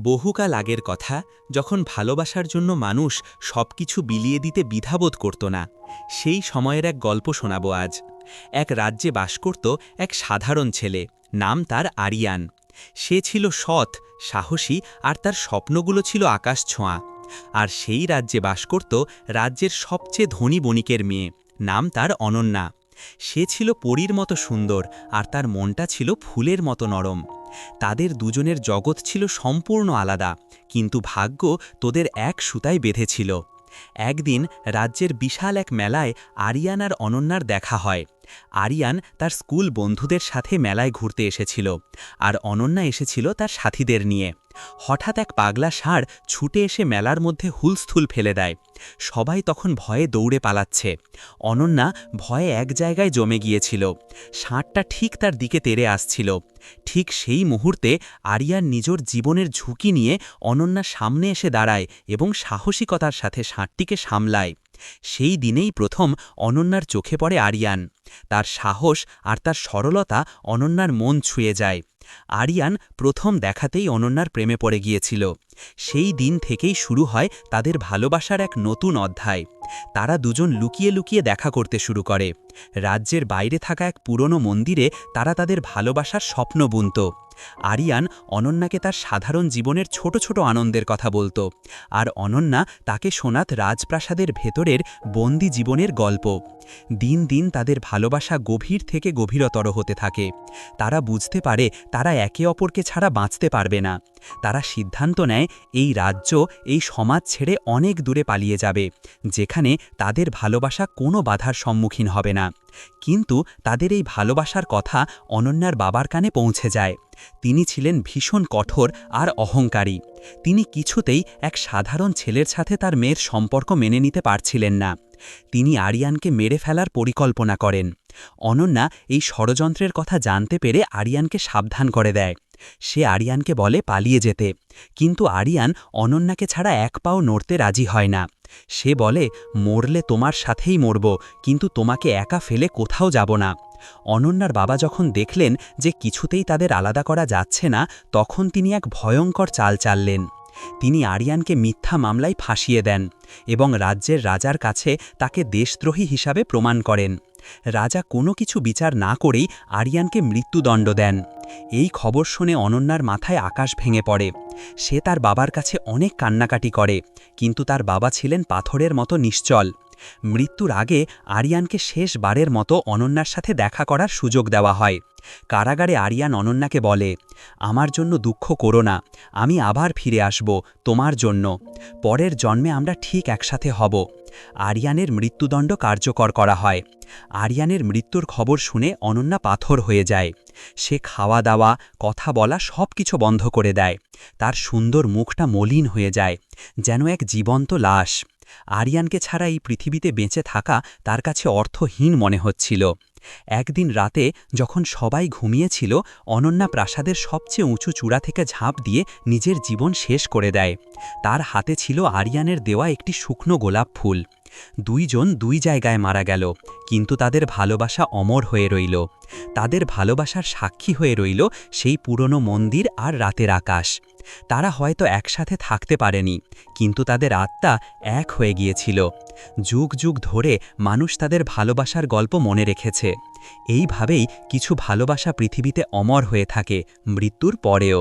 বহুকাল আগের কথা, যখন ভালোবাসার জন্য মানুষ সবকিছু বিলিয়ে দিতে দ্বিধাবোধ করত না, সেই সময়ের এক গল্প শোনাব আজ। এক রাজ্যে বাস করত এক সাধারণ ছেলে, নাম তার আরিয়ান। সে ছিল সৎ, সাহসী, আর তার স্বপ্নগুলো ছিল আকাশ ছোঁয়া। আর সেই রাজ্যে বাস করত রাজ্যের সবচেয়ে ধনী বণিকের মেয়ে, নাম তার অনন্যা। সে ছিল পরীর মতো সুন্দর, আর তার মনটা ছিল ফুলের মতো নরম। তাদের দুজনের জগৎ ছিল সম্পূর্ণ আলাদা, কিন্তু ভাগ্য তোদের এক সুতায় বেঁধেছিল। একদিন রাজ্যের বিশাল এক মেলায় আরিয়ান আর অনন্যার দেখা হয়। আরিয়ান তার স্কুল বন্ধুদের সাথে মেলায় ঘুরতে এসেছিল, আর অনন্যা এসেছিল তার সাথীদের নিয়ে। হঠাৎ এক পাগলা ষাঁড় ছুটে এসে মেলার মধ্যে হুলস্থুল ফেলে দেয়। সবাই তখন ভয়ে দৌড়ে পালাচ্ছে। অনন্যা ভয়ে এক জায়গায় জমে গিয়েছিল। ষাঁড়টা ঠিক তার দিকে তেড়ে আসছিল। ঠিক সেই মুহূর্তে আরিয়ান নিজের জীবনের ঝুঁকি নিয়ে অনন্যার সামনে এসে দাঁড়ায় এবং সাহসিকতার সাথে ষাঁড়টিকে সামলায়। সেই দিনেই প্রথম অনন্যার চোখে পড়ে আরিয়ান। তার সাহস আর তার সরলতা অনন্যার মন ছুঁয়ে যায়। আরিয়ান প্রথম দেখাতেই অনন্যার প্রেমে পড়ে গিয়েছিল। সেই দিন থেকেই শুরু হয় তাদের ভালোবাসার এক নতুন অধ্যায়। তারা দুজন লুকিয়ে লুকিয়ে দেখা করতে শুরু করে। রাজ্যের বাইরে থাকা এক পুরনো মন্দিরে তারা তাদের ভালোবাসার স্বপ্ন বুনত। আরিয়ান অনন্যাকে তার সাধারণ জীবনের ছোট ছোট আনন্দের কথা বলতো, আর অনন্যা তাকে শোনাত রাজপ্রাসাদের ভেতরের বন্দি জীবনের গল্প। দিন দিন তাদের ভালোবাসা গভীর থেকে গভীরতর হতে থাকে। তারা বুঝতে পারে তারা একে অপরকে ছাড়া বাঁচতে পারবে না। তারা সিদ্ধান্ত নেয় এই রাজ্য, এই সমাজ ছেড়ে অনেক দূরে পালিয়ে যাবে, যেখানে তাদের ভালোবাসা কোনো বাধার সম্মুখীন হবে না। কিন্তু তাদের এই ভালোবাসার কথা অনন্যার বাবার কানে পৌঁছে যায়। তিনি ছিলেন ভীষণ কঠোর আর অহংকারী। তিনি কিছুতেই এক সাধারণ ছেলের সাথে তার মেয়ের সম্পর্ক মেনে নিতে পারছিলেন না। তিনি আরিয়ানকে মেরে ফেলার পরিকল্পনা করেন। অনন্যা এই ষড়যন্ত্রের কথা জানতে পেরে আরিয়ানকে সাবধান করে দেয়। সে আরিয়ানকে বলে পালিয়ে যেতে, কিন্তু আরিয়ান অনন্যাকে ছাড়া এক পাও নড়তে রাজি হয় না। সে বলে, মরলে তোমার সাথেই মরব, কিন্তু তোমাকে একা ফেলে কোথাও যাব না। অনন্যার বাবা যখন দেখলেন যে কিছুতেই তাদের আলাদা করা যাচ্ছে না, তখন তিনি এক ভয়ঙ্কর চাল চাললেন। তিনি আরিয়ানকে মিথ্যা মামলায় ফাঁসিয়ে দেন এবং রাজ্যের রাজার কাছে তাকে দেশদ্রোহী হিসাবে প্রমাণ করেন। রাজা কোনো কিছু বিচার না করেই আরিয়ানকে মৃত্যুদণ্ড দেন। এই খবর শুনে অনন্যার মাথায় আকাশ ভেঙে পড়ে। সে তার বাবার কাছে অনেক কান্নাকাটি করে, কিন্তু তার বাবা ছিলেন পাথরের মতো নিশ্চল। মৃত্যুর আগে আরিয়ানকে শেষবারের মতো অনন্যার সাথে দেখা করার সুযোগ দেওয়া হয়। কারাগারে আরিয়ান অনন্যাকে বলে, আমার জন্য দুঃখ করো না, আমি আবার ফিরে আসব তোমার জন্য। পরের জন্মে আমরা ঠিক একসাথে হব। আরিয়ানের মৃত্যুদণ্ড কার্যকর করা হয়। আরিয়ানের মৃত্যুর খবর শুনে অনন্যা পাথর হয়ে যায়। সে খাওয়া দাওয়া, কথা বলা সব কিছু বন্ধ করে দেয়। তার সুন্দর মুখটা মলিন হয়ে যায়, যেন এক জীবন্ত লাশ। আরিয়ানকে ছাড়া এই পৃথিবীতে বেঁচে থাকা তার কাছে অর্থহীন মনে হচ্ছিল। একদিন রাতে যখন সবাই ঘুমিয়েছিল, অনন্যা প্রাসাদের সবচেয়ে উঁচু চূড়া থেকে ঝাঁপ দিয়ে নিজের জীবন শেষ করে দেয়। তার হাতে ছিল আরিয়ানের দেওয়া একটি শুকনো গোলাপ ফুল। দুইজন দুই জায়গায় মারা গেল, কিন্তু তাদের ভালোবাসা অমর হয়ে রইল। তাদের ভালোবাসার সাক্ষী হয়ে রইল সেই পুরনো মন্দির আর রাতের আকাশ। তারা হয়তো একসাথে থাকতে পারেনি, কিন্তু তাদের আত্মা এক হয়ে গিয়েছিল। যুগ যুগ ধরে মানুষ তাদের ভালোবাসার গল্প মনে রেখেছে। এইভাবেই কিছু ভালোবাসা পৃথিবীতে অমর হয়ে থাকে মৃত্যুর পরেও।